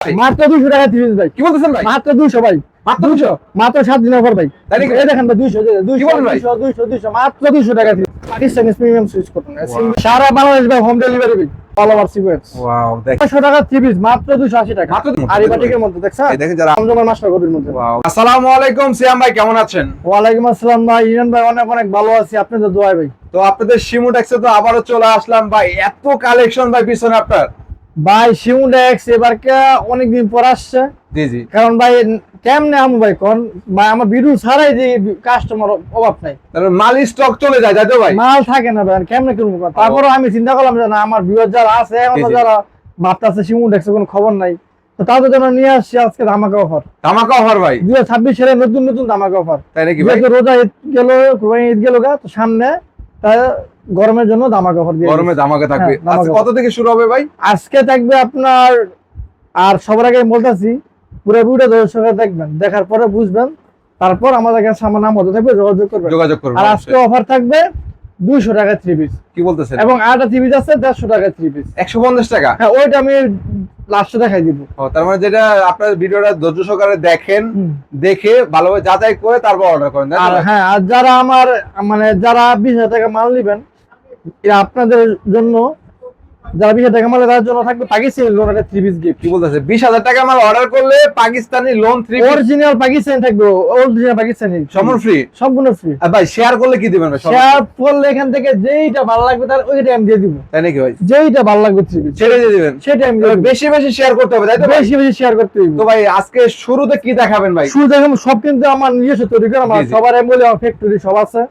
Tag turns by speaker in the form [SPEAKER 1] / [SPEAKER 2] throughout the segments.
[SPEAKER 1] মাত্র 200 টাকা 30 ভাই।
[SPEAKER 2] কি বলতেছেন ভাই?
[SPEAKER 1] মাত্র 200 ভাই।
[SPEAKER 2] মাত্র 200?
[SPEAKER 1] মাত্র 7 দিনের পর ভাই।
[SPEAKER 2] তাই নাকি?
[SPEAKER 1] এই দেখেন ভাই 200
[SPEAKER 2] কি বলেন ভাই?
[SPEAKER 1] 200 মাত্র 200 টাকা 30। Pakistani premium swiss cotton. সারা বাংলাদেশ ভাই হোম ডেলিভারি ভাই। All over sequence.
[SPEAKER 2] ওয়াও, দেখেন
[SPEAKER 1] 500 টাকা 30 মাত্র 280 টাকা।
[SPEAKER 2] মাত্র 200
[SPEAKER 1] আর এই বাটিকের মধ্যে দেখছেন?
[SPEAKER 2] এই দেখেন যারা
[SPEAKER 1] আমজমার মাস্টার কপির মধ্যে।
[SPEAKER 2] ওয়াও। আসসালামু আলাইকুম সিয়াম ভাই, কেমন আছেন?
[SPEAKER 1] ওয়ালাইকুম আসসালাম ভাই। ইরান ভাই অনেক অনেক ভালো আছি, আপনাদের দোয়ায় ভাই।
[SPEAKER 2] তো আপনাদের শিমুটেক্সে তো আবারও চলে আসলাম ভাই, এত কালেকশন ভাই পিছনে আপনার।
[SPEAKER 1] ভাই শিমুডেক্স এবারকে অনেকদিন পর আসছে।
[SPEAKER 2] জি জি।
[SPEAKER 1] কারণ ভাই কেমনে আমু ভাই কোন ভাই আমার ভিডিও ছাড়াই যে কাস্টমার অভাব নাই,
[SPEAKER 2] তাহলে মাল স্টক চলে যায়, তাই তো ভাই?
[SPEAKER 1] মাল থাকে না ভাই, আর কেমনে করবো? তারপরে আমি চিন্তা করলাম যে না, আমার ভিউয়ার যারা আছে এখনো
[SPEAKER 2] জি, জি।
[SPEAKER 1] যারা ভাবতেছে শিমুডেক্সের কোনো খবর নাই, তো তাদের জন্য নিয়ে আসছি আজকে ধামাকা অফার।
[SPEAKER 2] ধামাকা অফার ভাই,
[SPEAKER 1] 2026 সালে নতুন নতুন ধামাকা অফার।
[SPEAKER 2] তাই নাকি ভাই?
[SPEAKER 1] যেহেতু রোজা ঈদ গেল, কুরবানি ঈদ গেল গা, তো সামনে তাই গরমের জন্য ধামাকা অফার দিয়ে
[SPEAKER 2] গরমে ধামাকা থাকবে।
[SPEAKER 1] হ্যাঁ, ধামাকা
[SPEAKER 2] আচ্ছা, কত থেকে শুরু হবে ভাই?
[SPEAKER 1] আজকে থাকবে আপনার, আর সবার আগে আমি বলতেছি পুরো ভিডিও দর্শকরা দেখবেন, দেখার পরে বুঝবেন, তারপর আমাদের কাছে আমার নাম হতে থাকবে, যোগাযোগ করবেন।
[SPEAKER 2] যোগাযোগ করবেন
[SPEAKER 1] আর আজকে
[SPEAKER 2] অবশ্যই।
[SPEAKER 1] অফার থাকবে 200 টাকা 3 পিস,
[SPEAKER 2] কি বলতেছেন?
[SPEAKER 1] এবং আরেকটা 3 পিস আছে 150 টাকা 3 পিস।
[SPEAKER 2] 150 টাকা?
[SPEAKER 1] হ্যাঁ, ওইটা আমি লাস্টে দেখাই দিব।
[SPEAKER 2] ও, তার মানে যেটা আপনার ভিডিওটা ধৈর্য সহকারে দেখেন,
[SPEAKER 1] হুম।
[SPEAKER 2] দেখে ভালোভাবে যাচাই করে তারপর অর্ডার করেন, তাই তো
[SPEAKER 1] আর
[SPEAKER 2] ভাই?
[SPEAKER 1] হ্যাঁ, আর যারা আমার মানে যারা 20,000 টাকা মাল নেবেন, এটা আপনাদের জন্য, যারা 20,000 টাকা মাল তার জন্য থাকবে পাকিস্তানি লোন একটা 3 পিস গিফট।
[SPEAKER 2] কি বলতেছে? 20,000 টাকা মাল অর্ডার করলে পাকিস্তানি লোন 3
[SPEAKER 1] অরিজিনাল পাকিস্তানি থাকবে, অরিজিনাল পাকিস্তানি
[SPEAKER 2] সম্পূর্ণ ফ্রি।
[SPEAKER 1] সম্পূর্ণ ফ্রি।
[SPEAKER 2] আর ভাই শেয়ার করলে কি দিবেন ভাই?
[SPEAKER 1] শেয়ার করলে এখান থেকে যেইটা ভালো লাগবে তার ওইটা আমি দিয়ে দিব।
[SPEAKER 2] তাই নাকি ভাই?
[SPEAKER 1] যেইটা ভালো লাগবে 3 পিস
[SPEAKER 2] ছেড়ে দিয়ে দিবেন?
[SPEAKER 1] সেটা আমি দিয়ে দিব।
[SPEAKER 2] বেশি বেশি শেয়ার করতে হবে, তাই তো ভাই?
[SPEAKER 1] বেশি বেশি শেয়ার করতে দিব।
[SPEAKER 2] তো ভাই আজকে শুরুতে কি দেখাবেন ভাই?
[SPEAKER 1] শুরু থেকে সব কিন্তু আমার নিজস্ব তৈরি করা, আমার
[SPEAKER 2] জি, জি।
[SPEAKER 1] সবার এমবলি আমার ফ্যাক্টরি সব আছে।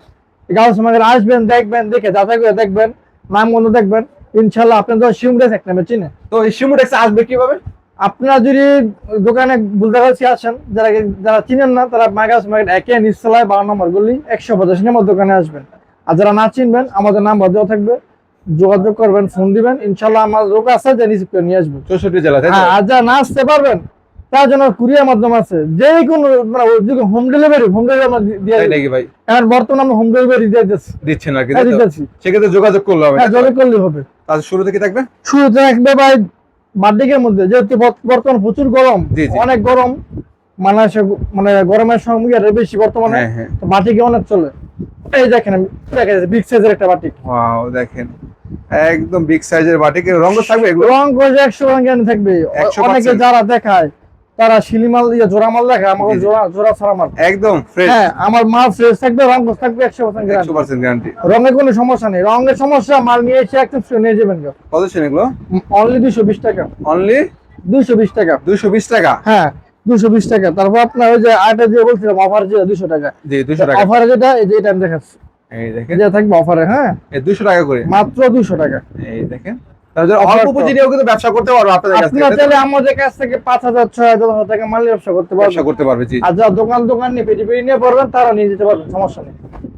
[SPEAKER 1] গাউস মার্কেট আসবেন, দেখবেন, দেখে যাচাই করে দেখবেন, নাম মনে দেখবেন, ইনশাআল্লাহ আপনাদের শিমডেস এক নামে চিনে।
[SPEAKER 2] তো এই শিমুটেক্সে আসবে কিভাবে?
[SPEAKER 1] আপনারা যদি দোকানে বুলদাগাছি আসেন, যারা যারা চিনেন না তারা গাউস মার্কেট একে নিচতলায় 12 নম্বর গলি 150 নম্বর দোকানে আসবেন। আর যারা না চিনবেন আমাদের নাম্বার দেওয়া থাকবে, যোগাযোগ করবেন, ফোন দিবেন, ইনশাআল্লাহ আমার লোক আছে যে রিসিভ করে নিয়ে আসবে।
[SPEAKER 2] 64 জেলা, তাই তো?
[SPEAKER 1] হ্যাঁ, আর যারা না আসতে পারবেন তার জন্য কুরিয়ার মাধ্যম আছে, যে কোনো মানে হোম ডেলিভারি দিয়ে
[SPEAKER 2] তাই
[SPEAKER 1] দিই।
[SPEAKER 2] নাকি ভাই?
[SPEAKER 1] এখন বর্তমানে আমরা হোম ডেলিভারি দিয়ে দিচ্ছি।
[SPEAKER 2] দিচ্ছেন আর কি,
[SPEAKER 1] হ্যাঁ,
[SPEAKER 2] তাই তো?
[SPEAKER 1] দিতেছি।
[SPEAKER 2] সেক্ষেত্রে যোগাযোগ করলে হবে,
[SPEAKER 1] হ্যাঁ,
[SPEAKER 2] তাই তো
[SPEAKER 1] যোগাযোগ
[SPEAKER 2] ভাই?
[SPEAKER 1] করলেই হবে।
[SPEAKER 2] তাহলে শুরুতে কি থাকবে?
[SPEAKER 1] শুরুতে থাকবে ভাই বার্থডের মধ্যে, যেহেতু বর্তমান প্রচুর গরম,
[SPEAKER 2] জি, জি।
[SPEAKER 1] অনেক গরম, মানে মানে গরমের সঙ্গে আরো বেশি বর্তমানে,
[SPEAKER 2] হ্যাঁ, হ্যাঁ।
[SPEAKER 1] তো বাটিকে অনেক চলে। এই দেখেন, দেখা যাচ্ছে বিগ সাইজের একটা বাটিক,
[SPEAKER 2] ওয়াও, দেখেন একদম বিগ সাইজের বাটিক। রঙ থাকবে এগুলো?
[SPEAKER 1] রং করে 100 রং জ্ঞান থাকবে।
[SPEAKER 2] 100%
[SPEAKER 1] অনেকে যারা দেখায় তারা শিলিমাল দিয়ে জোড়া মাল দেখায়, আমার
[SPEAKER 2] জি, জি।
[SPEAKER 1] জোড়া জোড়া ছাড়া মাল।
[SPEAKER 2] একদম ফ্রেশ।
[SPEAKER 1] হ্যাঁ, আমার মাল ফ্রেশ থাকবে, রং থাকবে 100% গ্যারান্টি।
[SPEAKER 2] 100% গ্যারান্টি।
[SPEAKER 1] রঙের কোনো সমস্যা নেই, রঙের সমস্যা মাল নিয়ে এসে একটু নিয়ে যাবেন।
[SPEAKER 2] কত ছিল এগুলো?
[SPEAKER 1] অনলি 220 টাকা।
[SPEAKER 2] অনলি
[SPEAKER 1] 220 টাকা।
[SPEAKER 2] 220 টাকা?
[SPEAKER 1] হ্যাঁ, 220 টাকা। তারপর আপনার ওই যে আরেকটা যে বলছিলাম অফার, যে 200 টাকা।
[SPEAKER 2] জি, 200 টাকা।
[SPEAKER 1] অফারে যেটা, এই যে এটা আমি দেখাচ্ছি,
[SPEAKER 2] এই দেখেন,
[SPEAKER 1] এটা থাকবে অফারে। হ্যাঁ,
[SPEAKER 2] এই 200 টাকা করে
[SPEAKER 1] মাত্র 200 টাকা।
[SPEAKER 2] এই দেখেন। তাহলে অল্প পুঁজি নিয়েও কিন্তু ব্যবসা করতে পারবে আপনাদের কাছ থেকে,
[SPEAKER 1] আপনার
[SPEAKER 2] তাই তো?
[SPEAKER 1] চাইলে আমাদের কাছ থেকে 5,000 6,000 টাকা মাল ব্যবসা করতে
[SPEAKER 2] ব্যবসা
[SPEAKER 1] পারবেন।
[SPEAKER 2] করতে পারবে, জি।
[SPEAKER 1] আর যারা দোকান নিয়ে পেটি পেটি নিয়ে পড়বেন তারা নিয়ে যেতে পারবেন, সমস্যা নেই।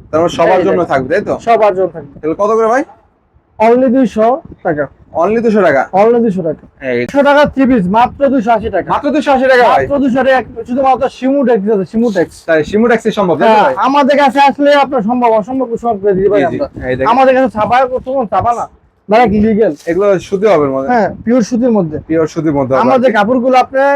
[SPEAKER 2] তার মানে সবার
[SPEAKER 1] এই
[SPEAKER 2] জন্য
[SPEAKER 1] দেখেন।
[SPEAKER 2] থাকবে, তাই তো?
[SPEAKER 1] সবার জন্য থাকবে।
[SPEAKER 2] তাহলে কত করে ভাই?
[SPEAKER 1] অনলি 200 টাকা।
[SPEAKER 2] অনলি 200 টাকা?
[SPEAKER 1] অনলি 200 টাকা।
[SPEAKER 2] এই
[SPEAKER 1] 200 টাকা 3 পিস মাত্র 280 টাকা।
[SPEAKER 2] মাত্র 280 টাকা ভাই?
[SPEAKER 1] মাত্র 200 টাকা। শুধুমাত্র শিমুটেক্স আছে, শিমুটেক্স।
[SPEAKER 2] তাই শিমুটেক্সে সম্ভব, তাই তো ভাই?
[SPEAKER 1] আমাদের কাছে আসলে আপনার সম্ভব অসম্ভব সব করে দিতে পারি
[SPEAKER 2] জি, জি।
[SPEAKER 1] আমরা।
[SPEAKER 2] এই দেখেন।
[SPEAKER 1] আমাদের কাছে ছাপায় কোনো ছাপা না, ডাইরেক্ট লিগ্যাল।
[SPEAKER 2] এগুলো সুতি হবে এর মধ্যে?
[SPEAKER 1] হ্যাঁ, পিওর সুতির মধ্যে।
[SPEAKER 2] পিওর সুতির মধ্যে হবে।
[SPEAKER 1] আমাদের কাপড়গুলো আপনার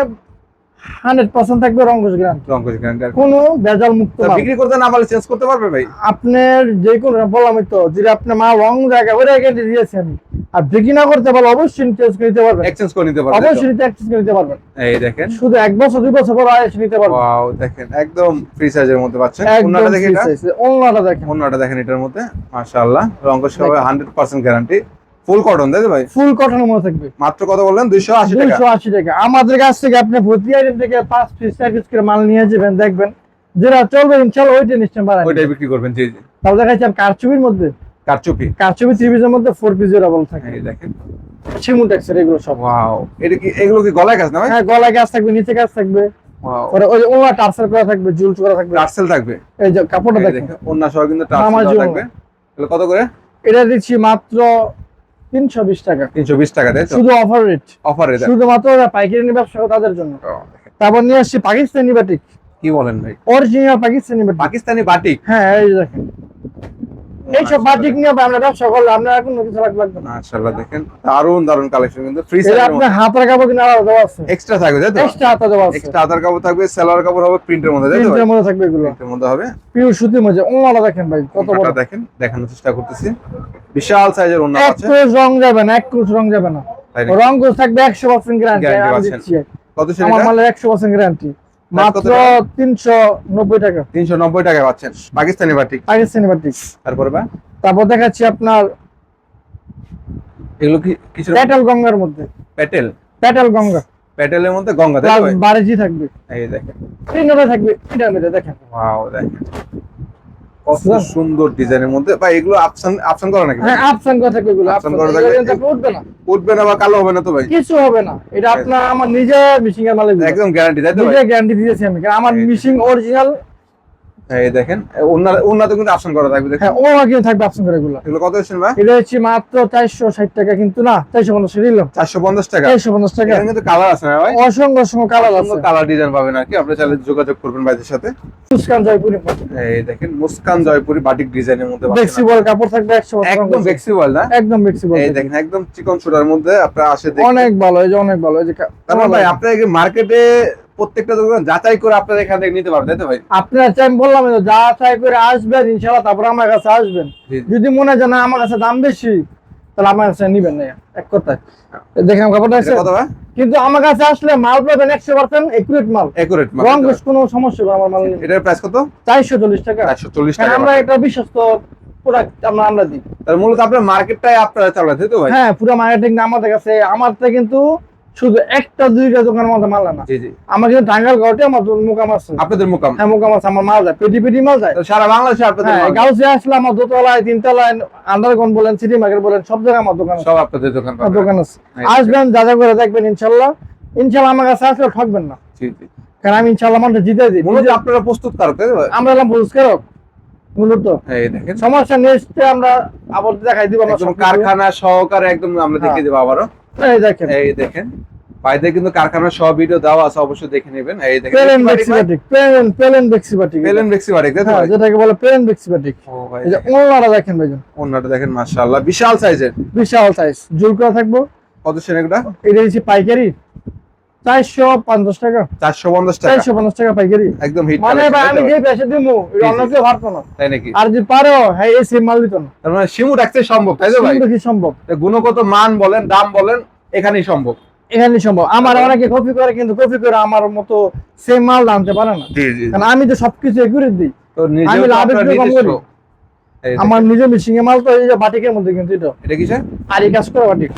[SPEAKER 1] 100% থাকবে রংকশ গ্যারান্টি,
[SPEAKER 2] রং করে গ্যারান্টি।
[SPEAKER 1] কোনো ভেজাল মুক্ত মাল।
[SPEAKER 2] বিক্রি করতে না পারলে চেঞ্জ করতে পারবে ভাই?
[SPEAKER 1] আপনার যে কোনো বললামই তো, যদি আপনার মা রং জায়গা ওই গ্যারান্টি দিয়েছি আমি, আর বিক্রি না করতে পারলে অবশ্যই চেঞ্জ করে নিতে পারবেন।
[SPEAKER 2] এক্সচেঞ্জ করে নিতে পারবে, তাই তো?
[SPEAKER 1] অবশ্যই এক্সচেঞ্জ করে নিতে পারবেন।
[SPEAKER 2] এই দেখেন,
[SPEAKER 1] শুধু 1 বছর 2 বছর পর এসে নিতে পারবেন।
[SPEAKER 2] ওয়াও, দেখেন একদম ফ্রি সাইজের মধ্যে পাচ্ছেন।
[SPEAKER 1] একদম
[SPEAKER 2] ওন্নাটা দেখেন,
[SPEAKER 1] free
[SPEAKER 2] এটা
[SPEAKER 1] size। ওন্নাটা দেখেন,
[SPEAKER 2] ওন্নাটা দেখেন, এটার মধ্যে মাশাআল্লাহ রং কষ হবে,
[SPEAKER 1] দেখেন।
[SPEAKER 2] 100% গ্যারান্টি, ফুল কটন, তাই তো ভাই?
[SPEAKER 1] ফুল কটনের মধ্যে থাকবে।
[SPEAKER 2] মাত্র কত বললেন? 280 টাকা?
[SPEAKER 1] 280 টাকা। আমাদের কাছ থেকে আপনি প্রতি আইটেম থেকে 5 পিস 4 পিস করে মাল নিয়ে যাবেন, দেখবেন যেটা চলবে ইনশাআল্লাহ ওইটা নিশ্চয় বাড়ায়।
[SPEAKER 2] ওইটাই বিক্রি করবেন, জি জি।
[SPEAKER 1] তাও দেখাচ্ছি আমি কারচুপির মধ্যে,
[SPEAKER 2] কারচুপি।
[SPEAKER 1] কারচুপি 3 পিসের মধ্যে 4 পিস জোড়াবল থাকে।
[SPEAKER 2] এই দেখেন,
[SPEAKER 1] শিমুটেক্সের এগুলো সব।
[SPEAKER 2] ওয়াও, এটা কি, এগুলো কি গলায় কাজ না ভাই?
[SPEAKER 1] হ্যাঁ, গলায় কাজ থাকবে, নিচে কাজ থাকবে,
[SPEAKER 2] ওয়াও,
[SPEAKER 1] পরে ওই ওয়া টার্সেল করা থাকবে, জুল করা থাকবে।
[SPEAKER 2] টার্সেল থাকবে?
[SPEAKER 1] এই যে কাপড়টা
[SPEAKER 2] এই
[SPEAKER 1] দেখেন,
[SPEAKER 2] দেখেন, ওন্না সহ কিন্তু
[SPEAKER 1] আমার
[SPEAKER 2] টার্সেল
[SPEAKER 1] জন্য।
[SPEAKER 2] থাকবে। তাহলে কত করে?
[SPEAKER 1] এটা দিচ্ছি মাত্র 320 টাকা।
[SPEAKER 2] 320 টাকা, তাই তো?
[SPEAKER 1] শুধু অফার রেট,
[SPEAKER 2] অফারে দেন।
[SPEAKER 1] শুধুমাত্র যারা পাইকারি নিয়ে ব্যবসা করে তাদের জন্য। তারপর নিয়ে আসছি পাকিস্তানি বাটিক,
[SPEAKER 2] কি বলেন ভাই?
[SPEAKER 1] Original Pakistani batik.
[SPEAKER 2] Pakistani batik?
[SPEAKER 1] হ্যাঁ, এই যে দেখেন, এইসব বাটিক নিয়ে আমরা ব্যবসা করলে আপনার কোনো কিছু লাগবে না।
[SPEAKER 2] মাশাআল্লাহ দেখেন দারুন দারুন কালেকশন, কিন্তু ফ্রি
[SPEAKER 1] এই যে
[SPEAKER 2] সাইজের
[SPEAKER 1] আপনার হাতের কাপড় কিনা আলাদা দেওয়া আছে,
[SPEAKER 2] এক্সট্রা থাকবে তাই তো?
[SPEAKER 1] এক্সট্রা হাতে দেওয়া আছে,
[SPEAKER 2] এক্সট্রা হাতার কাপড় থাকবে, সেলার কাপড় হবে প্রিন্টের মধ্যে তাই তো?
[SPEAKER 1] প্রিন্টের মধ্যে থাকবে এগুলো,
[SPEAKER 2] প্রিন্টের মধ্যে হবে,
[SPEAKER 1] পিওর সুতির মধ্যে। ওনালা দেখেন ভাই কত বড়,
[SPEAKER 2] ওন্নাটা দেখেন, দেখানোর চেষ্টা করতেছি। বিশাল সাইজের ওন্না
[SPEAKER 1] এক
[SPEAKER 2] আছে,
[SPEAKER 1] কোচ রং যাবে না, এক কোচ রং যাবে না,
[SPEAKER 2] তাই নাকি?
[SPEAKER 1] রং কোচ থাকবে 100% গ্যারান্টি
[SPEAKER 2] Guarantee
[SPEAKER 1] আমি
[SPEAKER 2] পাচ্ছেন।
[SPEAKER 1] দিচ্ছি।
[SPEAKER 2] কত সেটা?
[SPEAKER 1] আমার মালের 100% গ্যারান্টি, মাত্র 390 টাকা।
[SPEAKER 2] 390 টাকায় পাচ্ছেন পাকিস্তানি বাটিক।
[SPEAKER 1] পাকিস্তানি বাটিক।
[SPEAKER 2] তারপরে বা
[SPEAKER 1] তারপর দেখাচ্ছি আপনার
[SPEAKER 2] এগুলো কি কিছু
[SPEAKER 1] প্যাটেল গঙ্গার মধ্যে,
[SPEAKER 2] প্যাটেল,
[SPEAKER 1] প্যাটেল গঙ্গা
[SPEAKER 2] প্যাটেলের মধ্যে গঙ্গা তাই তো ভাই?
[SPEAKER 1] বারেজি থাকবে,
[SPEAKER 2] এই দেখেন,
[SPEAKER 1] তিনটা থাকবে, এটার মধ্যে দেখেন।
[SPEAKER 2] ওয়াও দেখেন কত সুন্দর ডিজাইনের মধ্যে ভাই। এগুলো অপশন অপশন করা নাকি?
[SPEAKER 1] হ্যাঁ আপসান করা থাকবে এগুলো,
[SPEAKER 2] Option
[SPEAKER 1] আপসান
[SPEAKER 2] করা
[SPEAKER 1] করা
[SPEAKER 2] থাকবে।
[SPEAKER 1] থাকবে, উঠবে না,
[SPEAKER 2] উঠবে না বা কালো হবে না তো ভাই?
[SPEAKER 1] কিছু হবে না। এটা আপনার আমার নিজের মিশিং এর মাল,
[SPEAKER 2] একদম গ্যারান্টি তাই তো ভাই?
[SPEAKER 1] নিজে গ্যারান্টি দিয়েছি আমি, কারণ আমার
[SPEAKER 2] এই
[SPEAKER 1] মিশিং অরিজিনাল।
[SPEAKER 2] এই দেখেন ওন্নাতে কিন্তু অপশন করা থাকবে দেখেন।
[SPEAKER 1] হ্যাঁ ও কিন্তু থাকবে আপসান করে এগুলো।
[SPEAKER 2] এগুলো কত হচ্ছে ভাই?
[SPEAKER 1] এটা হচ্ছে মাত্র 460 টাকা, কিন্তু না 450 দিলাম,
[SPEAKER 2] 450 টাকা।
[SPEAKER 1] 450 টাকা।
[SPEAKER 2] এখানে কিন্তু কালার আছে না ভাই?
[SPEAKER 1] অসংখ্য অসংখ্য কালার আছে,
[SPEAKER 2] কালার ডিজাইন পাবেন আর কি, আপনি চাইলে যোগাযোগ করবেন ভাইদের সাথে।
[SPEAKER 1] মুস্কান জয়পুরি
[SPEAKER 2] এই দেখেন মুস্কান জয়পুরি বাটিক ডিজাইনের মধ্যে পাচ্ছেন।
[SPEAKER 1] ফ্লেক্সিবল কাপড় থাকবে 100%,
[SPEAKER 2] একদম ফ্লেক্সিবল না?
[SPEAKER 1] একদম ফ্লেক্সিবল।
[SPEAKER 2] এই দেখেন একদম চিকন সুতার মধ্যে আপনারা আসে দেখেন।
[SPEAKER 1] অনেক ভালো, এই যে অনেক ভালো, এই যে
[SPEAKER 2] তারপর ভাই আপনারা কি মার্কেটে প্রত্যেকটা দোকান যাচাই করে আপনারা এখান থেকে নিতে পারবেন তাই তো ভাই?
[SPEAKER 1] আপনার আমি বললাম তো, যা চাই করে আসবেন ইনশাআল্লাহ, তারপর আমার কাছে আসবেন।
[SPEAKER 2] জি, জি।
[SPEAKER 1] যদি মনে হয় যে না আমার কাছে দাম বেশি, তাহলে আমার কাছে নিবেন না, এক কথায়। দেখেন কাপড়টা আছে,
[SPEAKER 2] এটা কত ভাই?
[SPEAKER 1] কিন্তু আমার কাছে আসলে মাল পাবেন 100% একুরেট মাল,
[SPEAKER 2] একুরেট মাল।
[SPEAKER 1] রং কোশ কোনো সমস্যা হবে আমার মাল।
[SPEAKER 2] এটার প্রাইস কত?
[SPEAKER 1] 440 টাকা।
[SPEAKER 2] 440
[SPEAKER 1] কারণ
[SPEAKER 2] টাকা।
[SPEAKER 1] আমরা এটা বিশ্বস্ত প্রোডাক্ট আমরা দিই।
[SPEAKER 2] তার মূলত আপনার মার্কেটটাই আপনারা চালান তাই তো ভাই?
[SPEAKER 1] হ্যাঁ পুরো মার্কেটিং আমাদের কাছে, আমার থেকে কিন্তু শুধু একটা দুইটা দোকানের মধ্যে মাল না,
[SPEAKER 2] জি জি।
[SPEAKER 1] আমার কিন্তু টাঙ্গাইল ঘাটে আমার মোকাম আছে।
[SPEAKER 2] আপনাদের মুকাম?
[SPEAKER 1] হ্যাঁ মোকাম আছে, আমার মাল যায়, পেটি পেটি মাল যায়।
[SPEAKER 2] তো সারা বাংলাদেশে আপনাদের
[SPEAKER 1] হ্যাঁ
[SPEAKER 2] মাল?
[SPEAKER 1] গাউসে আসলে আমার দোতলায়, তিনতলায়, আন্ডারগ্রাউন্ড বলেন, সিটি মার্কেট বলেন, সব জায়গায় আমার দোকান আছে।
[SPEAKER 2] সব আপনাদের দোকান পাবেন?
[SPEAKER 1] দোকান আছে,
[SPEAKER 2] এই
[SPEAKER 1] আসবেন যা যা করে দেখবেন ইনশাল্লাহ। ইনশাল্লাহ আমার কাছে আসলে ঠকবেন না,
[SPEAKER 2] জি জি।
[SPEAKER 1] কারণ আমি ইনশাল্লাহ মালটা জিতে দিই।
[SPEAKER 2] মূলত আপনারা প্রস্তুত কারক তাই তো ভাই?
[SPEAKER 1] আমরা এলাম পুরস্কারক মূলত।
[SPEAKER 2] এই দেখেন
[SPEAKER 1] সমস্যা নেক্সটে আমরা আবার দেখাই দিব আমরা
[SPEAKER 2] একদম
[SPEAKER 1] সবকিছু।
[SPEAKER 2] কারখানা সহকারে একদম আমরা দেখিয়ে দেব আবারও।
[SPEAKER 1] এই দেখেন
[SPEAKER 2] এই দেখেন বাইরে কিন্তু কারখানার সব ভিডিও দেওয়া আছে, অবশ্যই দেখে নেবেন। এই দেখেন
[SPEAKER 1] প্লেন বেক্সিবাটিক, প্লেন বেক্সিবাটিক,
[SPEAKER 2] পেলেন বেক্সি বাটিক তাই তো
[SPEAKER 1] হ্যাঁ
[SPEAKER 2] ভাই?
[SPEAKER 1] যেটাকে বলে প্লেন বেক্সিবাটিক।
[SPEAKER 2] ও ভাই
[SPEAKER 1] এই যে ওনারা দেখেন ভাইজান,
[SPEAKER 2] ওন্নাটা দেখেন মাশাআল্লাহ বিশাল সাইজের।
[SPEAKER 1] বিশাল সাইজ, জুল করা থাকবো।
[SPEAKER 2] কত সেন এগুলা?
[SPEAKER 1] এটা হচ্ছে পাইকারি 450 টাকা,
[SPEAKER 2] 450 টাকা।
[SPEAKER 1] 450 টাকা পাইকারি।
[SPEAKER 2] একদম হিট
[SPEAKER 1] মানে ভাই আমি যে পেশে দিমু এটা অন্য কেউ পারতো না,
[SPEAKER 2] তাই নাকি?
[SPEAKER 1] আর যে পারো হ্যাঁ এই সেম মাল দিত না।
[SPEAKER 2] তার মানে শিমু রাখতে সম্ভব তাই তো ভাই?
[SPEAKER 1] কিন্তু কি সম্ভব,
[SPEAKER 2] গুণগত মান বলেন দাম বলেন এখানেই সম্ভব।
[SPEAKER 1] এখানে সম্ভব। আমার অনেকে কপি করে, কিন্তু কপি করে আমার মতো সেম মাল আনতে পারে না,
[SPEAKER 2] জি জি।
[SPEAKER 1] কারণ আমি তো সবকিছু একুরেট দিই।
[SPEAKER 2] তো নিজেও
[SPEAKER 1] আমি
[SPEAKER 2] তো
[SPEAKER 1] লাভ
[SPEAKER 2] আপনার
[SPEAKER 1] একটু কম
[SPEAKER 2] নিজস্ব।
[SPEAKER 1] করি।
[SPEAKER 2] এই
[SPEAKER 1] আমার নিজের মিশিং এর মাল তো এই যে বাটিকের মধ্যে, কিন্তু
[SPEAKER 2] এটা কিসের?
[SPEAKER 1] আরি কাজ করা বাটিক,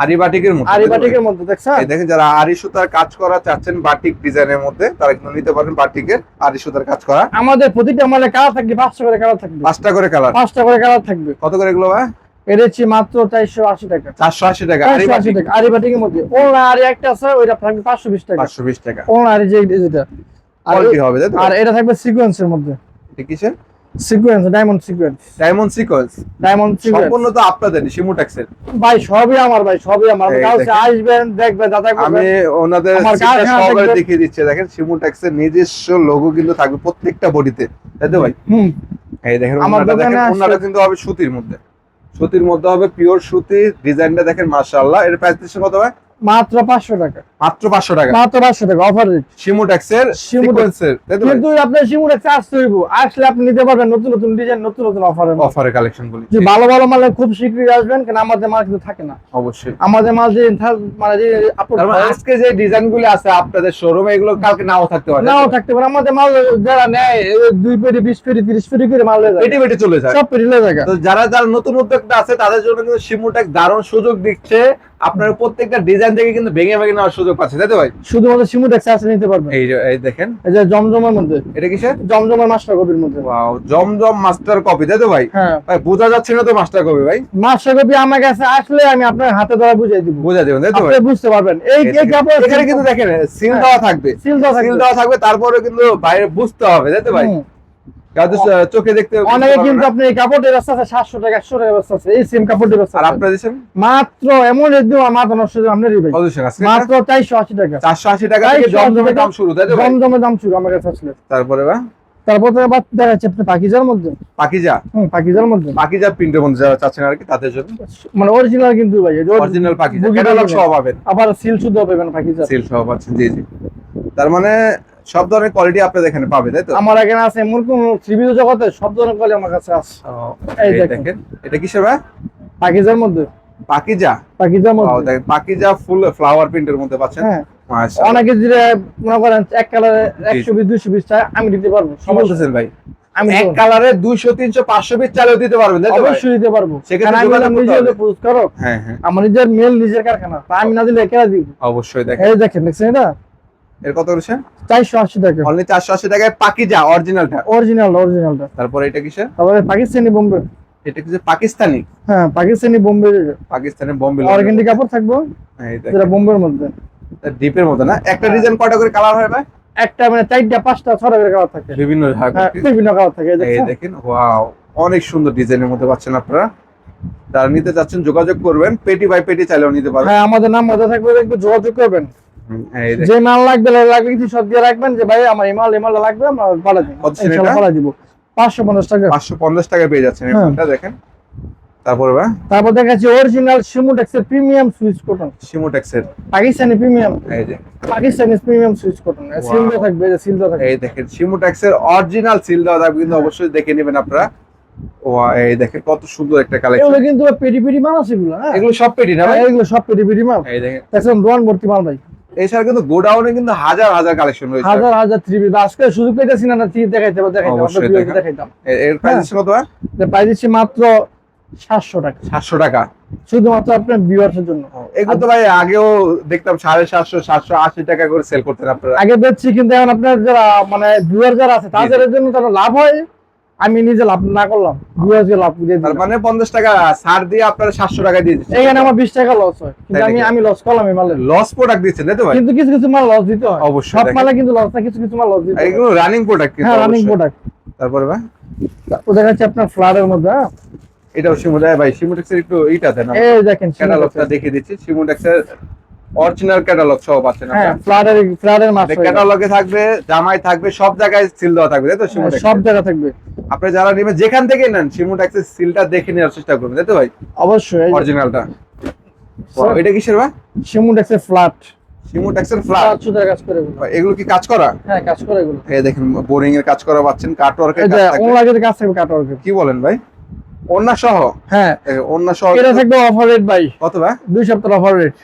[SPEAKER 2] আরি বাটিকের মধ্যে?
[SPEAKER 1] আরি বাটিকের মধ্যে দেখছেন।
[SPEAKER 2] এই দেখেন যারা আরি সুতার কাজ করা চাচ্ছেন বাটিক ডিজাইনের মধ্যে, তারা কিন্তু নিতে পারেন বাটিকের আরি সুতার কাজ করা।
[SPEAKER 1] আমাদের প্রতিটা মালে কালার থাকবে, 5টা করে কালার থাকবে,
[SPEAKER 2] 5টা করে কালার।
[SPEAKER 1] 5টা করে কালার থাকবে।
[SPEAKER 2] কত করে এগুলো ভাই?
[SPEAKER 1] এটা হচ্ছে মাত্র 480 টাকা,
[SPEAKER 2] 480 টাকা আরি
[SPEAKER 1] 480
[SPEAKER 2] বাটিক।
[SPEAKER 1] টাকা আরি বাটিকের মধ্যে। ওনা আরি একটা আছে, ওইটা থাকবে 520 টাকা।
[SPEAKER 2] 520 টাকা
[SPEAKER 1] ওনা আরি যে যেটা, আর
[SPEAKER 2] কোয়ালিটি হবে তাই তো?
[SPEAKER 1] আর এটা থাকবে সিকোয়েন্সের মধ্যে,
[SPEAKER 2] এটা কিসের?
[SPEAKER 1] Sequence, diamond sequence,
[SPEAKER 2] diamond sequence.
[SPEAKER 1] Diamond sequence.
[SPEAKER 2] সম্পূর্ণ তো আপনাদের শিমুটেক্সের।
[SPEAKER 1] ভাই সবই আমার, ভাই সবই আমার।
[SPEAKER 2] এই
[SPEAKER 1] কাউকে
[SPEAKER 2] দেখেন।
[SPEAKER 1] আসবেন দেখবেন, যাচাই
[SPEAKER 2] আমি
[SPEAKER 1] করবেন।
[SPEAKER 2] ওনাদের
[SPEAKER 1] আমার
[SPEAKER 2] সিটটা
[SPEAKER 1] কারখানা
[SPEAKER 2] সহকারে
[SPEAKER 1] দেখবেন।
[SPEAKER 2] দেখিয়ে দিচ্ছি, দেখেন শিমুটেক্সের নিজস্ব লোগো কিন্তু থাকবে প্রত্যেকটা বডিতে তাই তো ভাই?
[SPEAKER 1] হুম,
[SPEAKER 2] এই দেখেন
[SPEAKER 1] আমার
[SPEAKER 2] ওনাটা দেখেন,
[SPEAKER 1] দোকানে আসলে-
[SPEAKER 2] ওনাটা কিন্তু হবে সুতির মধ্যে, সুতির মধ্যে হবে পিওর সুতি। ডিজাইনটা দেখেন মাশাআল্লাহ। এর প্রাইস দিচ্ছে কত ভাই?
[SPEAKER 1] মাত্র 500 টাকা,
[SPEAKER 2] মাত্র 500 টাকা।
[SPEAKER 1] মাত্র 500 টাকা অফার রেট।
[SPEAKER 2] শিমুটেক্সের সিকোয়েন্সের তাই তো ভাই?
[SPEAKER 1] কিন্তু আপনি সিমুর একটা আসতে হইব, আসলে আপনি নিতে পারবেন নতুন নতুন ডিজাইন, নতুন নতুন অফার।
[SPEAKER 2] অফারের কালেকশন গুলি
[SPEAKER 1] যে ভালো ভালো মাল খুব শীঘ্রই আসবেন, কারণ আমাদের মাল কিন্তু থাকে না।
[SPEAKER 2] অবশ্যই।
[SPEAKER 1] আমাদের মাল যে মানে যে আপলোড
[SPEAKER 2] তার মানে আজকে যে ডিজাইন গুলি আছে আপনাদের শোরুমে, এগুলো কালকে নাও থাকতে পারে,
[SPEAKER 1] নাও থাকতে পারে। আমাদের মাল যারা নেয় 2 পেটি 20 পেটি 30 পেটি করে মাল লয়ে যায়,
[SPEAKER 2] পেটে পেটে চলে যায়।
[SPEAKER 1] সব পেটি লয়ে যায়।
[SPEAKER 2] তো যারা যারা নতুন উদ্যোক্তা আছে তাদের জন্য কিন্তু শিমুটেক দারুণ সুযোগ দিচ্ছে। আপনার প্রত্যেকটা ডিজাইন থেকে কিন্তু ভেঙে ভেঙে নেওয়ার সুযোগ পাচ্ছে তাই তো ভাই?
[SPEAKER 1] শুধুমাত্র সিমু দেখছে আসলে নিতে পারবেন।
[SPEAKER 2] এই দেখেন
[SPEAKER 1] এই যে জমজমের মধ্যে,
[SPEAKER 2] এটা কিসের?
[SPEAKER 1] জমজমের মাস্টার কপির মধ্যে।
[SPEAKER 2] ওয়াও জমজম মাস্টার কপি তাই তো ভাই?
[SPEAKER 1] হ্যাঁ
[SPEAKER 2] ভাই বোঝা যাচ্ছে না তো মাস্টার কপি ভাই?
[SPEAKER 1] মাস্টার কপি আমার কাছে আসলে আমি আপনার হাতে ধরে বুঝিয়ে দিব,
[SPEAKER 2] বোঝা দেবেন তাই তো ভাই?
[SPEAKER 1] আপনি বুঝতে পারবেন। এই এই কাপড়
[SPEAKER 2] এখানে কিন্তু দেখেন সিল
[SPEAKER 1] হ্যাঁ।
[SPEAKER 2] দেওয়া থাকবে,
[SPEAKER 1] সিল দেওয়া
[SPEAKER 2] সিল
[SPEAKER 1] থাকবে।
[SPEAKER 2] দেওয়া থাকবে, তারপরে কিন্তু বাইরে বুঝতে হবে তাই তো ভাই?
[SPEAKER 1] হুম।
[SPEAKER 2] কারণ চোখে দেখতে বুঝতে
[SPEAKER 1] অনেকে
[SPEAKER 2] পারবে
[SPEAKER 1] কিন্তু
[SPEAKER 2] না।
[SPEAKER 1] আপনি এই কাপড়ের ব্যবস্থা আছে 700 টাকা 800 টাকা ব্যবস্থা আছে, এই সেম কাপড়ের ব্যবস্থা
[SPEAKER 2] আর
[SPEAKER 1] আছে
[SPEAKER 2] আপনারা দিচ্ছেন
[SPEAKER 1] মাত্র এমন একদম মাত্র 900 টাকা আপনারই ভাই,
[SPEAKER 2] কত দিচ্ছেন আজকে?
[SPEAKER 1] মাত্র 480 টাকা।
[SPEAKER 2] 480 টাকা থেকে
[SPEAKER 1] 480
[SPEAKER 2] জমজমের
[SPEAKER 1] টাকা।
[SPEAKER 2] দাম শুরু তাই তো ভাই?
[SPEAKER 1] জমজমের দাম শুরু আমার কাছে আসলে।
[SPEAKER 2] তারপরে ভাই
[SPEAKER 1] তারপর তো আবার দেখা যাচ্ছে আপনি পাকিজার মধ্যে,
[SPEAKER 2] পাকিজা,
[SPEAKER 1] পাকিজার মধ্যে
[SPEAKER 2] পাকিজা প্রিন্টের মধ্যে যারা চাচ্ছেন আর কি তাদের জন্য
[SPEAKER 1] মানে অরিজিনাল কিন্তু ভাই,
[SPEAKER 2] অরিজিনাল পাকিজা
[SPEAKER 1] বুগি
[SPEAKER 2] ক্যাটালগ
[SPEAKER 1] পাকিজা।
[SPEAKER 2] সহ পাবেন,
[SPEAKER 1] আবার সিল শুদ্ধ পাবেন পাকিজার।
[SPEAKER 2] সেল সহ পাচ্ছেন। জি জি, তার মানে সব ধরনের কোয়ালিটি আপনাদের এখানে পাবে, তাই তো?
[SPEAKER 1] আমার এখানে আছে এমন কোন ত্রিভিধ জগতে সব ধরনের কোয়ালিটি আমার কাছে আছে।
[SPEAKER 2] ও,
[SPEAKER 1] এই
[SPEAKER 2] এই
[SPEAKER 1] দেখেন।
[SPEAKER 2] দেখেন, এটা কিসের ভাই?
[SPEAKER 1] পাকিজার মধ্যে,
[SPEAKER 2] পাকিজা।
[SPEAKER 1] পাকিজার
[SPEAKER 2] ও
[SPEAKER 1] মধ্যে।
[SPEAKER 2] দেখেন, পাকিজা ফুল ফ্লাওয়ার প্রিন্টের মধ্যে পাচ্ছেন।
[SPEAKER 1] হ্যাঁ,
[SPEAKER 2] মাশাআল্লাহ।
[SPEAKER 1] অনেকে যেটা মনে করেন এক কালারে 120 200 পিস চাই, আমি দিতে পারবো।
[SPEAKER 2] কি বলতেছেন ভাই?
[SPEAKER 1] আমি
[SPEAKER 2] এক
[SPEAKER 1] দেবো।
[SPEAKER 2] কালারে 200 300 500 পিস চালেও দিতে পারবেন, তাই তো ভাই?
[SPEAKER 1] অবশ্যই দিতে পারবো।
[SPEAKER 2] সেক্ষেত্রে
[SPEAKER 1] কারণ আমি
[SPEAKER 2] যোগাযোগ করতে
[SPEAKER 1] নিজে
[SPEAKER 2] হবে।
[SPEAKER 1] প্রস্তুত করো,
[SPEAKER 2] হ্যাঁ হ্যাঁ,
[SPEAKER 1] আমার নিজের মেল নিজের কারখানা, তা আমি না দিলে কেন দিব?
[SPEAKER 2] অবশ্যই। দেখেন
[SPEAKER 1] এই দেখেন, দেখছেন এটা
[SPEAKER 2] এর কত করেছে?
[SPEAKER 1] 480 টাকা,
[SPEAKER 2] অনলি 480 টাকায় পাকিজা অরিজিনালটা।
[SPEAKER 1] অরিজিনালটা।
[SPEAKER 2] তারপরে এটা কিসের?
[SPEAKER 1] তারপরে পাকিস্তানি বোম্বে,
[SPEAKER 2] এটা কিছু পাকিস্তানি,
[SPEAKER 1] হ্যাঁ পাকিস্তানি বোম্বে,
[SPEAKER 2] পাকিস্তানি বোম্বে
[SPEAKER 1] অর্গানিক কাপড় থাকবো
[SPEAKER 2] এই
[SPEAKER 1] যেটা
[SPEAKER 2] দেখেন,
[SPEAKER 1] বোম্বের মধ্যে।
[SPEAKER 2] ডিপের মতো না? একটা ডিজাইন কয়টা করে কালার হয় ভাই?
[SPEAKER 1] একটা মানে 4টা 5টা 6টা করে কালার থাকে,
[SPEAKER 2] বিভিন্ন
[SPEAKER 1] হ্যাঁ
[SPEAKER 2] ভাগ।
[SPEAKER 1] বিভিন্ন কালার থাকে। এই
[SPEAKER 2] এই
[SPEAKER 1] দেখছেন?
[SPEAKER 2] দেখেন, ওয়াও, অনেক সুন্দর ডিজাইনের মধ্যে পাচ্ছেন আপনারা। যারা নিতে চাচ্ছেন যোগাযোগ করবেন, পেটি বাই পেটি চাইলেও নিতে পারবেন।
[SPEAKER 1] হ্যাঁ, আমাদের নাম মধ্যে থাকবে, একটু যোগাযোগ করবেন।
[SPEAKER 2] এই দেখেন,
[SPEAKER 1] যে মাল লাগবে লাগবে কিছু সব দিয়ে রাখবেন যে ভাই আমার এই মালটা লাগবে, আমরা পাঠিয়ে দিব,
[SPEAKER 2] কত ছিল
[SPEAKER 1] ইনশাআল্লাহ
[SPEAKER 2] এটা?
[SPEAKER 1] পাঠিয়ে দিব। 550 টাকা।
[SPEAKER 2] 550 টাকায় পেয়ে যাচ্ছেন
[SPEAKER 1] হ্যাঁ।
[SPEAKER 2] এটা। দেখেন, তারপরে ভাই
[SPEAKER 1] তারপর দেখাচ্ছি অরিজিনাল শিমুটেক্সের প্রিমিয়াম সুইচ কটন,
[SPEAKER 2] সিমোটেক্সের।
[SPEAKER 1] পাকিস্তানি প্রিমিয়াম,
[SPEAKER 2] এই যে,
[SPEAKER 1] পাকিস্তানি প্রিমিয়াম সুইচ কটন, সিলটা থাকবে, যে সিলটা থাকবে।
[SPEAKER 2] এই দেখেন সিমোটেক্সের অরিজিনাল সিল দেওয়া থাকবে, কিন্তু অবশ্যই দেখে নেবেন আপনারা। ওয়া, এই দেখেন কত সুন্দর একটা কালেকশন।
[SPEAKER 1] এগুলো কিন্তু পেটি পেটি মাল আছে এগুলো, হ্যাঁ
[SPEAKER 2] এগুলো সব পেটি না ভাই?
[SPEAKER 1] এগুলো সব পেটি পেটি মাল।
[SPEAKER 2] এই দেখেন,
[SPEAKER 1] দেখছেন দোয়ান ভর্তি মাল ভাই,
[SPEAKER 2] এছাড়া কিন্তু গোডাউনে কিন্তু হাজার হাজার কালেকশন রয়েছে।
[SPEAKER 1] হাজার হাজার থ্রি পিস। আজকে সুযোগ পেয়েছি না, থ্রি দেখাইতে
[SPEAKER 2] অবশ্যই দেখান।
[SPEAKER 1] দেখাইতাম।
[SPEAKER 2] এর প্রাইস কত ভাই?
[SPEAKER 1] পাই দিচ্ছি মাত্র 700 টাকা,
[SPEAKER 2] 700 টাকা।
[SPEAKER 1] শুধুমাত্র আপনার ভিউয়ার্সের জন্য।
[SPEAKER 2] এগুলো তো ভাই আগেও দেখতাম 750 780 টাকা করে সেল করতেন আপনারা।
[SPEAKER 1] আগে বেচছি, কিন্তু এখন আপনার যারা মানে ভিউয়ার যারা আছে তাদের জন্য তারা লাভ হয়, আমি নিজে লাভ না করলাম, ভিউয়ারকে লাভ দিয়ে
[SPEAKER 2] তার
[SPEAKER 1] দিলাম।
[SPEAKER 2] মানে 50 টাকা ছাড় দিয়ে আপনারা 700 টাকা দিয়ে দিচ্ছেন।
[SPEAKER 1] এখানে আমার 20 টাকা লস হয়, কিন্তু
[SPEAKER 2] তাই নাকি?
[SPEAKER 1] আমি লস করলাম এই মালে।
[SPEAKER 2] লস প্রোডাক্ট দিচ্ছেন, তাই তো ভাই?
[SPEAKER 1] কিন্তু কিছু কিছু মাল লস দিতে হয়,
[SPEAKER 2] অবশ্যই
[SPEAKER 1] সব
[SPEAKER 2] দেখেন।
[SPEAKER 1] মালে কিন্তু লস না, কিছু কিছু মাল লস দিতে হয়।
[SPEAKER 2] এগুলো রানিং প্রোডাক্ট কিন্তু।
[SPEAKER 1] হ্যাঁ, রানিং
[SPEAKER 2] অবশ্যই।
[SPEAKER 1] প্রোডাক্ট।
[SPEAKER 2] তারপরে ভাই
[SPEAKER 1] তো দেখাচ্ছি আপনার ফ্লারের মধ্যে, হ্যাঁ
[SPEAKER 2] এটাও সিমোটেক্স ভাই, সিমোটেক্সের একটু এইটা দেন,
[SPEAKER 1] এই দেখেন
[SPEAKER 2] ক্যাটালগটা দেখিয়ে দিচ্ছি। সিমোটেক্সের অরিজিনাল ক্যাটালগ সহ পাচ্ছেন
[SPEAKER 1] হ্যাঁ,
[SPEAKER 2] আপনারা।
[SPEAKER 1] ফ্লারের মাছ
[SPEAKER 2] ক্যাটালগে থাকবে, জামাই থাকবে, সব জায়গায় সিল দেওয়া থাকবে, তাই তো? সিমোটেক্স
[SPEAKER 1] সব জায়গা থাকবে।
[SPEAKER 2] আপনি যারা নেবেন যেখান থেকে নেন সিমোটেক্সের সিলটা দেখে নেওয়ার চেষ্টা করবেন, তাই তো ভাই?
[SPEAKER 1] অবশ্যই।
[SPEAKER 2] অরিজিনালটা। এটা কিসের ভাই?
[SPEAKER 1] শিমুটেক্সের ফ্ল্যাট,
[SPEAKER 2] সিমোটেক্সের ফ্ল্যাট।
[SPEAKER 1] সুতার কাজ করে এগুলো।
[SPEAKER 2] এগুলো কি কাজ করা?
[SPEAKER 1] হ্যাঁ, কাজ করে এগুলো।
[SPEAKER 2] এই দেখেন, বোরিং এর কাজ করা পাচ্ছেন, কাটওয়ার্কের
[SPEAKER 1] এই
[SPEAKER 2] কাজ
[SPEAKER 1] যে
[SPEAKER 2] থাকবে।
[SPEAKER 1] ওনার কাজ থাকবে কাটওয়ার্কের।
[SPEAKER 2] কি বলেন ভাই? ওন্না সহ?
[SPEAKER 1] হ্যাঁ,
[SPEAKER 2] ওন্না সহ
[SPEAKER 1] এটা থাকবে অফার রেট ভাই,
[SPEAKER 2] কত ভাই?
[SPEAKER 1] 2 সপ্তাহ অফার রেট,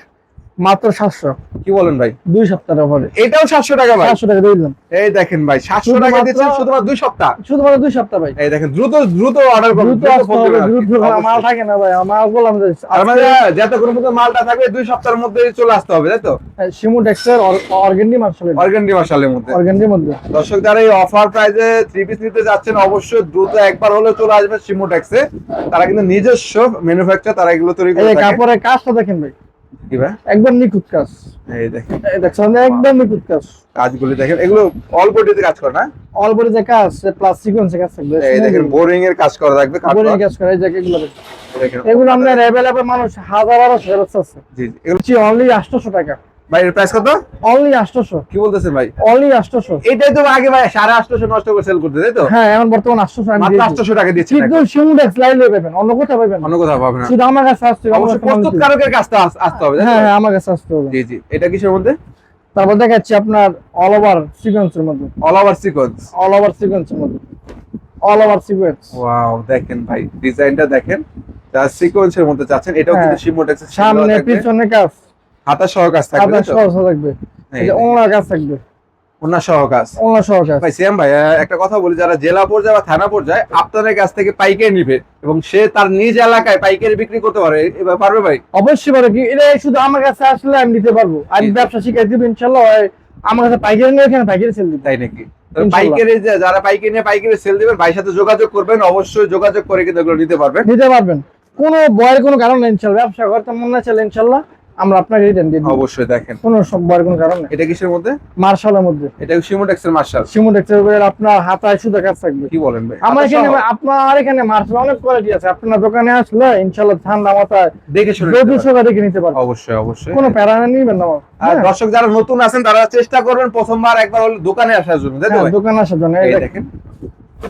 [SPEAKER 1] মাত্র 700।
[SPEAKER 2] কি বলেন ভাই?
[SPEAKER 1] 2 সপ্তাহ অফার রেট,
[SPEAKER 2] এটাও 700 টাকা ভাই?
[SPEAKER 1] 700 টাকা দিয়ে দিলাম।
[SPEAKER 2] এই দেখেন ভাই, 700 টাকা
[SPEAKER 1] শুধুমাত্র-
[SPEAKER 2] দিচ্ছেন শুধুমাত্র 2 সপ্তাহ।
[SPEAKER 1] শুধুমাত্র 2 সপ্তাহ ভাই।
[SPEAKER 2] এই দেখেন, দ্রুত দ্রুত অর্ডার করুন,
[SPEAKER 1] দ্রুত
[SPEAKER 2] দ্রুত
[SPEAKER 1] আসতে
[SPEAKER 2] ফোন
[SPEAKER 1] হবে,
[SPEAKER 2] করুন আর কি।
[SPEAKER 1] দ্রুত মাল
[SPEAKER 2] অবশ্যই।
[SPEAKER 1] থাকে না ভাই, আমার বললাম যে
[SPEAKER 2] তার মানে যতক্ষণ পর্যন্ত মালটা থাকবে 2 সপ্তাহের মধ্যে চলে আসতে হবে, তাই তো?
[SPEAKER 1] শিমুটেক্সের অর্গানডি মার্শাল,
[SPEAKER 2] অর্গানডি মার্শালের মধ্যে।
[SPEAKER 1] অর্গানডির মধ্যে।
[SPEAKER 2] দর্শক যারা এই অফার প্রাইসে 3 পিস নিতে যাচ্ছেন, অবশ্যই দ্রুত একবার হলেও চলে আসবে সিমোটেক্সে। তারা কিন্তু নিজস্ব ম্যানুফ্যাকচার, তারা এগুলো তৈরি
[SPEAKER 1] এই
[SPEAKER 2] করে
[SPEAKER 1] যে
[SPEAKER 2] থাকে।
[SPEAKER 1] কাপড়ের কাজটা দেখেন ভাই,
[SPEAKER 2] কি ভাই?
[SPEAKER 1] একদম নিখুঁত কাজ।
[SPEAKER 2] এই দেখেন
[SPEAKER 1] এই দেখছেন, একদম নিখুঁত কাজ।
[SPEAKER 2] কাজগুলি দেখেন, এগুলো অল্প ডিতে কাজ করে না?
[SPEAKER 1] অল বডি যে কাজ, প্লাস সিকোয়েন্সে কাজ থাকবে।
[SPEAKER 2] এই দেখেন, বোরিং এর কাজ করা থাকবে,
[SPEAKER 1] বোরিং কাজ করে, এই যে এগুলো দেখেন।
[SPEAKER 2] দেখেন
[SPEAKER 1] এগুলো আপনার अवेलेबल মানুষ হাজার হাজার সেলস আছে।
[SPEAKER 2] জি জি। এগুলো
[SPEAKER 1] অনলি 800 টাকা,
[SPEAKER 2] ভাই এর প্রাইস কত?
[SPEAKER 1] অনলি 800,
[SPEAKER 2] কি বলতেছেন ভাই?
[SPEAKER 1] অনলি 800।
[SPEAKER 2] এটাই তো আগে ভাই 850 নষ্ট করে সেল করতে, তাই তো?
[SPEAKER 1] হ্যাঁ, এখন বর্তমান 800 আমি
[SPEAKER 2] মাত্র
[SPEAKER 1] দিয়েছি।
[SPEAKER 2] 800 টাকা দিচ্ছি।
[SPEAKER 1] কিন্তু শিমুটেক্স লাইলে পাবেন, অন্য কোথাও পাবেন না।
[SPEAKER 2] অন্য কোথাও পাবেন না।
[SPEAKER 1] শুধু আমার কাছে আসতে হবে,
[SPEAKER 2] অবশ্যই প্রস্তুতকারকের কাজটা আসতে হবে, তাই তো?
[SPEAKER 1] হ্যাঁ হ্যাঁ, আমার কাছে আসতে হবে।
[SPEAKER 2] জি জি। এটা কিসের মধ্যে?
[SPEAKER 1] তারপর দেখাচ্ছি আপনার অল ওভার সিকোয়েন্সের মধ্যে,
[SPEAKER 2] all over sequence.
[SPEAKER 1] All over সিকোয়েন্সের মধ্যে, অল ওভার সিকোয়েন্স।
[SPEAKER 2] ওয়াও, দেখেন ভাই ডিজাইনটা দেখেন, যা সিকোয়েন্সের মধ্যে চাচ্ছেন। এটাও
[SPEAKER 1] হ্যাঁ।
[SPEAKER 2] কিন্তু সিমোটেক্সের
[SPEAKER 1] সামনে পিছনে কাজ,
[SPEAKER 2] হাতা সহ কাজ থাকবে,
[SPEAKER 1] আপনার
[SPEAKER 2] তাই তো?
[SPEAKER 1] সহজ থাকবে। এই যে ওনার কাজ থাকবে,
[SPEAKER 2] ওন্না সহ কাজ।
[SPEAKER 1] ওনার সহ কাজ।
[SPEAKER 2] ভাই সিয়াম ভাই, একটা কথা বলি, যারা জেলা পর্যায়ে বা থানা পর্যায়ে আপনাদের কাছ থেকে পাইকারি নিবে এবং সে তার নিজ এলাকায় পাইকারি বিক্রি করতে পারে, এবার পারবে ভাই?
[SPEAKER 1] অবশ্যই পারে। কি এটা শুধু আমার কাছে আসলে আমি দিতে পারবো, আমি
[SPEAKER 2] জি।
[SPEAKER 1] ব্যবসা শিখাই দিব ইনশাআল্লাহ। আমার কাছে পাইকারি নিয়ে এখানে পাইকারি সেল দিব।
[SPEAKER 2] তাই নাকি? তবে
[SPEAKER 1] ইনশাল্লাহ।
[SPEAKER 2] পাইকারি যারা পাইকারি নিয়ে পাইকারি সেল দিবেন, ভাইয়ের সাথে যোগাযোগ করবেন, অবশ্যই যোগাযোগ করে কিন্তু এগুলো নিতে পারবেন।
[SPEAKER 1] নিতে পারবেন, কোনো ভয়ের কোনো কারণ নেই ইনশাআল্লাহ। ব্যবসা করতে মন না চাইলে ইনশাআল্লাহ আমরা আপনাকে রিটার্ন দিয়ে দিব,
[SPEAKER 2] অবশ্যই। দেখেন
[SPEAKER 1] কোনো ভয়ের কোনো কারণ নেই।
[SPEAKER 2] এটা কিসের মধ্যে?
[SPEAKER 1] মার্শালের মধ্যে,
[SPEAKER 2] এটা সিমোটেক্সের মার্শাল।
[SPEAKER 1] শিমুটেক্সের উপরে আপনার হাতায় সুতা কাজ থাকবে।
[SPEAKER 2] কি বলেন ভাই?
[SPEAKER 1] আমার
[SPEAKER 2] হাতা
[SPEAKER 1] এখানে
[SPEAKER 2] সহ?
[SPEAKER 1] আপনার এখানে মার্শাল অনেক কোয়ালিটি আছে, আপনার দোকানে আসলে ইনশাআল্লাহ ঠান্ডা মাথায়
[SPEAKER 2] দেখে শুনে নিতে পারবেন।
[SPEAKER 1] 200 টাকা দেখে নিতে পারবেন,
[SPEAKER 2] অবশ্যই অবশ্যই।
[SPEAKER 1] কোনো প্যারা নিবেন না।
[SPEAKER 2] আর
[SPEAKER 1] হ্যাঁ,
[SPEAKER 2] দর্শক যারা নতুন আছেন তারা চেষ্টা করবেন প্রথমবার একবার হলে দোকানে আসার জন্য, তাই তো
[SPEAKER 1] হ্যাঁ,
[SPEAKER 2] ভাই?
[SPEAKER 1] দোকানে আসার জন্য। এই
[SPEAKER 2] এই
[SPEAKER 1] দেখেন,
[SPEAKER 2] দেখেন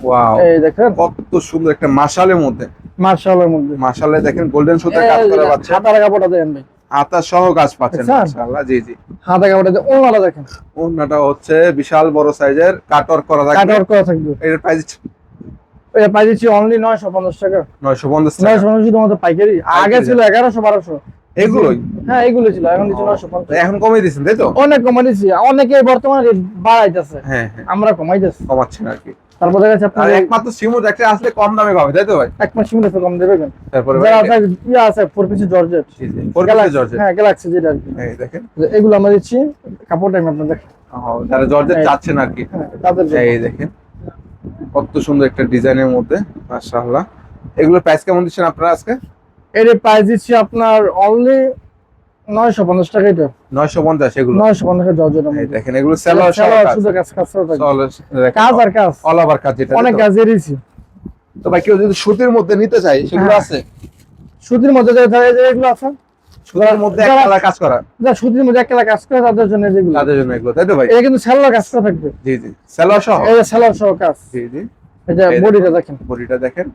[SPEAKER 2] ওয়াও,
[SPEAKER 1] এই দেখেন
[SPEAKER 2] কত সুন্দর একটা মাশালের মধ্যে,
[SPEAKER 1] মার্শালের মধ্যে
[SPEAKER 2] মাশালে দেখেন গোল্ডেন সুতার কাজ করা পাচ্ছেন,
[SPEAKER 1] হাতার কাপড়টা দেখেন ভাই,
[SPEAKER 2] হাতা সহ কাজ পাচ্ছেন
[SPEAKER 1] দেখছেন?
[SPEAKER 2] মাশাআল্লাহ। জি জি,
[SPEAKER 1] হাতার কাপড়টা ওনারা দেখেন
[SPEAKER 2] ওন্নাটা হচ্ছে বিশাল বড় সাইজের কাটওয়ার্ক করা থাকবে।
[SPEAKER 1] কাটওয়ার্ক করা থাকবে।
[SPEAKER 2] এর প্রাইস
[SPEAKER 1] এটা পাই দিচ্ছি অনলি 950 টাকা।
[SPEAKER 2] 950 টাকা।
[SPEAKER 1] 950 শুধুমাত্র পাইকারি, আগে ছিল 1100 1200।
[SPEAKER 2] এগুলোই
[SPEAKER 1] হ্যাঁ এগুলো ছিল, এখন দিচ্ছি 950।
[SPEAKER 2] এখন কমিয়ে দিয়েছেন তাই তো?
[SPEAKER 1] অনেক কমাই দিচ্ছি, অনেকে বর্তমানে রেট বাড়াইতেছে,
[SPEAKER 2] হ্যাঁ হ্যাঁ,
[SPEAKER 1] আমরা কমাইতেছি।
[SPEAKER 2] কমাচ্ছেন আর কি।
[SPEAKER 1] তারপর দেখা যাচ্ছে
[SPEAKER 2] আর
[SPEAKER 1] আপনার
[SPEAKER 2] একমাত্র সিমুট একটা আসলে কম দামে পাবে তাই তো ভাই?
[SPEAKER 1] এক মাস সিমেন্ট কম দেবে কেন?
[SPEAKER 2] তারপরে
[SPEAKER 1] যারা আছে ইয়া আছে 4 পিস জর্জেট,
[SPEAKER 2] জি জি, পরবর্তী জর্জেট।
[SPEAKER 1] হ্যাঁ গ্যালাক্সি যেটা আর কি,
[SPEAKER 2] এই দেখেন,
[SPEAKER 1] যে এগুলো আমরা দিচ্ছি কাপড়টা আমি আপনাদের দেখেন।
[SPEAKER 2] যারা জর্জেট চাচ্ছেন আর কি,
[SPEAKER 1] হ্যাঁ তাদের জন্য।
[SPEAKER 2] এই দেখেন কত সুন্দর একটা ডিজাইনের মধ্যে মাশাআল্লাহ। এগুলোর প্রাইস কেমন দিচ্ছেন আপনারা আজকে?
[SPEAKER 1] এর প্রাইস দিচ্ছি আপনার অনলি 950 টাকা। এটা
[SPEAKER 2] 950 এগুলো।
[SPEAKER 1] 950 টাকা জর্জেট।
[SPEAKER 2] এই দেখেন এগুলো সেলোয়ার সহ কাজ,
[SPEAKER 1] শুধু কাজ কাজ করা থাকে।
[SPEAKER 2] সেলোয়ার
[SPEAKER 1] কাজ আর কাজ,
[SPEAKER 2] অল ওভার কাজ যেটা,
[SPEAKER 1] অনেক কাজ দিয়েছি।
[SPEAKER 2] তো ভাই কেউ যদি সুতির মধ্যে নিতে চায় সেগুলো
[SPEAKER 1] হ্যাঁ।
[SPEAKER 2] আছে?
[SPEAKER 1] সুতির মধ্যে যে এগুলো আছে,
[SPEAKER 2] সুতির মধ্যে এক
[SPEAKER 1] যারা-
[SPEAKER 2] কালার কাজ করা,
[SPEAKER 1] যা সুতির মধ্যে একটা কাজ করে তাদের জন্য যেগুলো,
[SPEAKER 2] তাদের জন্য এগুলো তাই তো ভাই?
[SPEAKER 1] এটা কিন্তু সেলোয়ার কাজ করা থাকবে।
[SPEAKER 2] জি জি, সেলোয়ার সহ।
[SPEAKER 1] এই যে সেলোয়ার সহ কাজ,
[SPEAKER 2] জি জি,
[SPEAKER 1] এটা
[SPEAKER 2] এই
[SPEAKER 1] বডিটা দেখেন।
[SPEAKER 2] বডিটা দেখেন,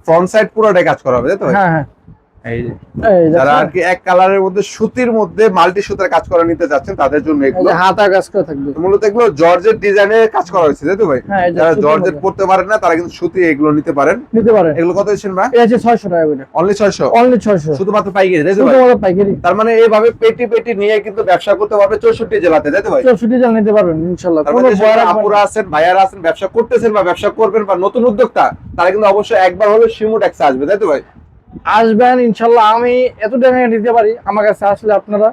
[SPEAKER 2] ফ্রন্ট সাইড পুরোটাই কাজ করা হবে তাই তো ভাই?
[SPEAKER 1] হ্যাঁ হ্যাঁ,
[SPEAKER 2] এই যে
[SPEAKER 1] এই
[SPEAKER 2] যারা
[SPEAKER 1] দেখেন,
[SPEAKER 2] আর কি এক কালারের মধ্যে সুতির মধ্যে মাল্টি সুতার কাজ করা নিতে যাচ্ছেন তাদের জন্য
[SPEAKER 1] এই
[SPEAKER 2] এগুলো।
[SPEAKER 1] যে হাতা কাজ করা থাকবে।
[SPEAKER 2] মূলত এগুলো জর্জেট ডিজাইনে কাজ করা হয়েছে তাই তো ভাই?
[SPEAKER 1] হ্যাঁ, এই যে
[SPEAKER 2] যারা
[SPEAKER 1] সুতির
[SPEAKER 2] জর্জেট
[SPEAKER 1] মধ্যে
[SPEAKER 2] পড়তে পারেন না তারা কিন্তু সুতি এগুলো নিতে পারেন।
[SPEAKER 1] নিতে পারেন।
[SPEAKER 2] এগুলো কত দিচ্ছেন ভাই?
[SPEAKER 1] এটা হচ্ছে 600 টাকা করে,
[SPEAKER 2] অনলি 600?
[SPEAKER 1] অনলি 600,
[SPEAKER 2] শুধুমাত্র পাইকারি তাই তো ভাই?
[SPEAKER 1] শুধুমাত্র পাইকারি।
[SPEAKER 2] তার মানে এইভাবে পেটি পেটি নিয়ে কিন্তু ব্যবসা করতে পারবে 64 জেলাতে তাই তো ভাই?
[SPEAKER 1] 64 জাল নিতে পারবেন ইনশাআল্লাহ।
[SPEAKER 2] তার
[SPEAKER 1] কোনো
[SPEAKER 2] মানে
[SPEAKER 1] ভয়
[SPEAKER 2] যারা
[SPEAKER 1] রাখবেন
[SPEAKER 2] আপুরা
[SPEAKER 1] না।
[SPEAKER 2] আছেন, ভাইয়ারা আছেন, ব্যবসা করতেছেন বা ব্যবসা করবেন বা নতুন উদ্যোক্তা, তারা কিন্তু অবশ্যই একবার হলে শিমু ট্যাক্সে আসবে তাই তো ভাই?
[SPEAKER 1] আসবেন ইনশাআল্লাহ, আমি এত টাকা দিতে পারি। আমার কাছে আসলে আপনারা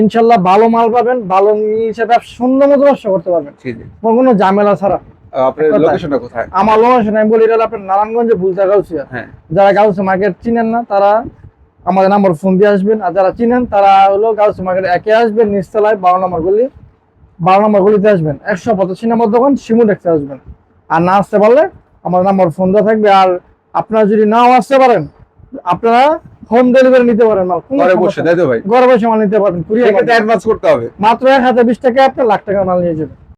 [SPEAKER 1] ইনশাআল্লাহ ভালো মাল পাবেন, ভালো নিচে ব্যবসা সুন্দর মতো ব্যবসা করতে পারবেন,
[SPEAKER 2] জি জি।
[SPEAKER 1] কোনো ঝামেলা ছাড়া।
[SPEAKER 2] আপনার
[SPEAKER 1] কোথায়?
[SPEAKER 2] লোকেশনটা কোথায়?
[SPEAKER 1] আমার লোকেশন আমি বলি, এটা হলো আপনার নারায়ণগঞ্জে বুলতা গাউসিয়া।
[SPEAKER 2] হ্যাঁ,
[SPEAKER 1] যারা গাউসি মার্কেট চিনেন না তারা আমাদের নাম্বার ফোন দিয়ে আসবেন, আর যারা চিনেন তারা হলো গাউসি মার্কেট একে আসবেন, নিচতলায় 12 নম্বর গলি, 12 নম্বর গলিতে আসবেন, 185 নম্বর দোকান শিমু দেখতে আসবেন। আর না আসতে পারলে আমাদের নাম্বার ফোন দেওয়া থাকবে। আর আপনারা যদি নাও আসতে পারেন, আপনারা হোম ডেলিভারি নিতে পারেন, মাল কোনো
[SPEAKER 2] ঘরে
[SPEAKER 1] সমস্যা
[SPEAKER 2] বসে
[SPEAKER 1] নেই।
[SPEAKER 2] তাই তো ভাই?
[SPEAKER 1] ঘরে বসে মাল নিতে পারেন, কুরিয়ার
[SPEAKER 2] সেক্ষেত্রে অ্যাডভান্স করতে হবে।
[SPEAKER 1] মাত্র 1000 20 টাকা আপনার লাখ টাকা মাল নিয়ে যাবেন।